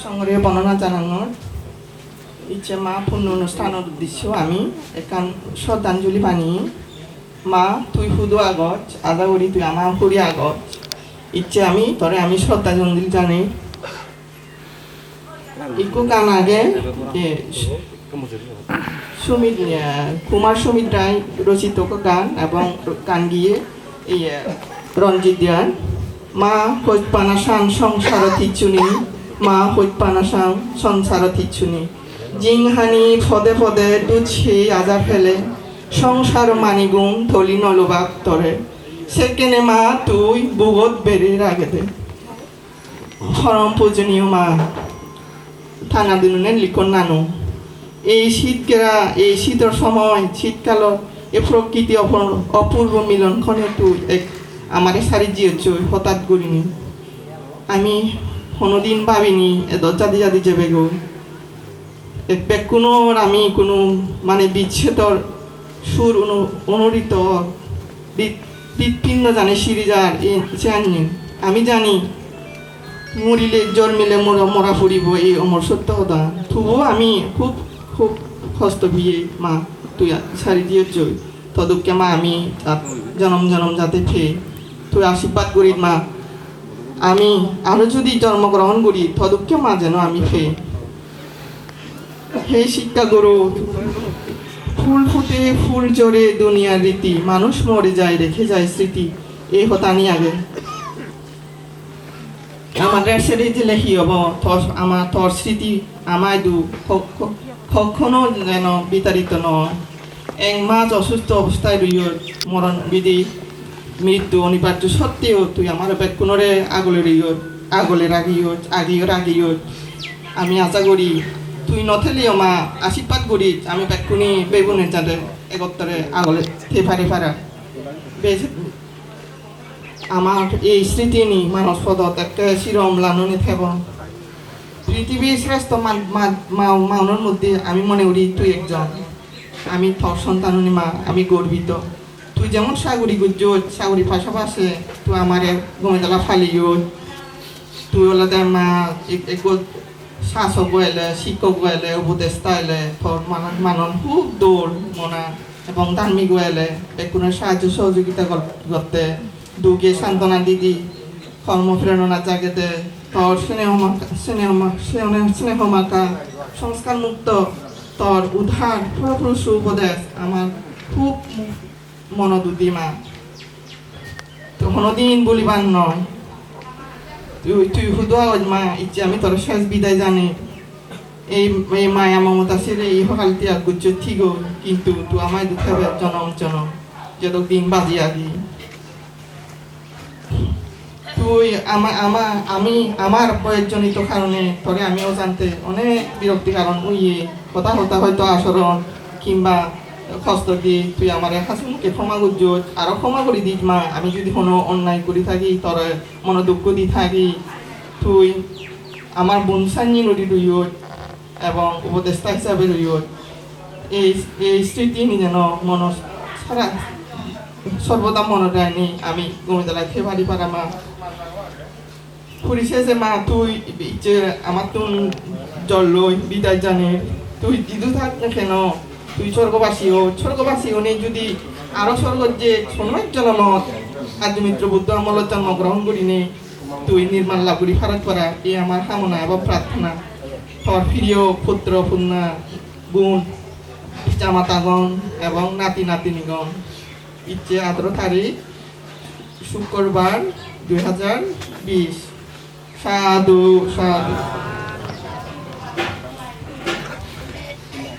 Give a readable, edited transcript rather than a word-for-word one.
সংগ্রহে বর্ণনা জানানোর ইচ্ছে মা পূর্ণ অনুষ্ঠানের উদ্দেশ্য আমি একান শ্রদ্ধাঞ্জলি বানিয়ে মা তুই শুধু আগত আদা করি তুই আমার করি আগত ইচ্ছে আমি তরে আমি শ্রদ্ধাঞ্জলি জানি একটু গান আগে সুমিত কুমার সুমিত রায় রচিত গান এবং গান গিয়ে এই রঞ্জিত দিয়ান মা হৈপানাসাং সংসার থিচুনি মা হৈপানাসাং সংসার থিচুনি জিংহানি ফদে ফদে দুছে আজা ফেলে সংসার মানিগুম থলি নলবাক তরে সেকেনে মা তুই বুগত বেড়ে রাগে দে পরম পূজনীয় মা থানা দিনুনে লিখন নানু এই শীতকেরা এই শীতের সময় শীতকালত এই প্রকৃতি অপূর্ব মিলনক্ষণে তুই এক আমার সারি জিয়েছ হঠাৎ করিনি আমি কোনোদিন ভাবিনি এ দরজাদি জাদি যাবে গো এক কোনো আমি কোনো মানে বিচ্ছেদর সুর অনুরিত হৃৎপিণ্ড জানে সিরিজার জানি আমি জানি মরিলে জন্মিলে মরা ফুরিব এই অমর সত্য কথা তবুও আমি খুব খুব কষ্ট বিয়ে মা তুই সারি দিয়েছ তদুকে মা আমি জনম জনম যাতে ফে তুই আশীর্বাদ করি মা আমি আরো যদি জন্মগ্রহণ করি তদুকে মা যেন আমি ফে হে শিক্ষা গুরু ফুল ফুটে ফুল জোরে দুনিয়ার রীতি মানুষ মরে যায় রেখে যায় স্মৃতি এই হতানি আগে আমাদের সেরে যে লেখি হব আমার তোর স্মৃতি আমায় দু কখনো যেন বিতাড়িত নয় এক মাস অসুস্থ অবস্থায় রইয় মরণ বিধি মৃত্যু অনিবার্য সত্ত্বেও তুই আমার বেকুনরে আগলে রাগিও আমি আশা করি তুই নথেলিও মা আশীর্বাদ করি আমি বেকুনি বেগুনের যাতে একত্তরে আগলে ফেফারে ফারা আমার এই স্মৃতি নি মানস পদত একটা শিরম লালনে থেব পৃথিবীর শ্রেষ্ঠ মানুষের মধ্যে আমি মনে করি তুই একজন আমি তোর সন্তাননি মা আমি গর্বিত তুই যেমন সাগরী গুজ্জোত সাগরী পাশাপাশি তুই আমার গমেদলা ফালিও তুই ওলাদে মা শাসক এলে শিক্ষক এলে উপদেষ্টা এলে তোর মানন খুব দৌড় মনা এবং ধার্মিক এলে কোনো সাহায্য সহযোগিতা করতে দুগে সান্ত্বনা দিদি কর্মপ্রেরণা জাগেতে তোর স্নেহ মাকা সংস্কার মুক্ত তোর উদ্ধার পুরোপুরি সুপদেশ আমার খুব মনোদুদি মা তো কোনোদিন বলিবার নয় তুই শুধু মা ইচ্ছে আমি তোর শেষ বিদায় জানি এই মায়া মমতা ছেড়ে এই সকাল ত্যাগ গুজ্জ ঠিক কিন্তু তুই আমায় দুঃখাবে জনম যতদিন বাজি আদি তুই আমার প্রয়োজনিত কারণে তোরে আমিও জানতে অনেক বিরক্তি কারণ উইয়ে কথা হয়তো আচরণ কিংবা কষ্ট দিয়ে তুই আমার হাসি মুখে ক্ষমা করছ আরো ক্ষমা করে দিস মা আমি যদি কোনো অন্যায় করে থাকি তোর মনে দুঃখ দিয়ে থাকি তুই আমার বনসান্নি নদী রইয় এবং উপদেষ্টা হিসাবে রইয় এই স্মৃতি নি যেন মন সারা সর্বদা মনে দেয়নি আমি গমিতলায় ফেভারি পারা মা পরিশেষে মা তুই যে আমার তুন জল লই বিদায় জানে তুই জিদু থাক না কেন তুই স্বর্গবাসী নেই যদি আরো স্বর্গ যে সোনার জনমত আজ মিত্র বুদ্ধ আমলত জন্মগ্রহণ করিনি তুই নির্মাণ লাভ করি ফারাত করা এ আমার কামনা এবং প্রার্থনা তোর প্রিয় পুত্র পুণ্যা বোন জামাতাগণ এবং নাতি নাতিনীগণ ইচ্ছে 18 তারিখ শুক্রবার 2020 সাধু সাধু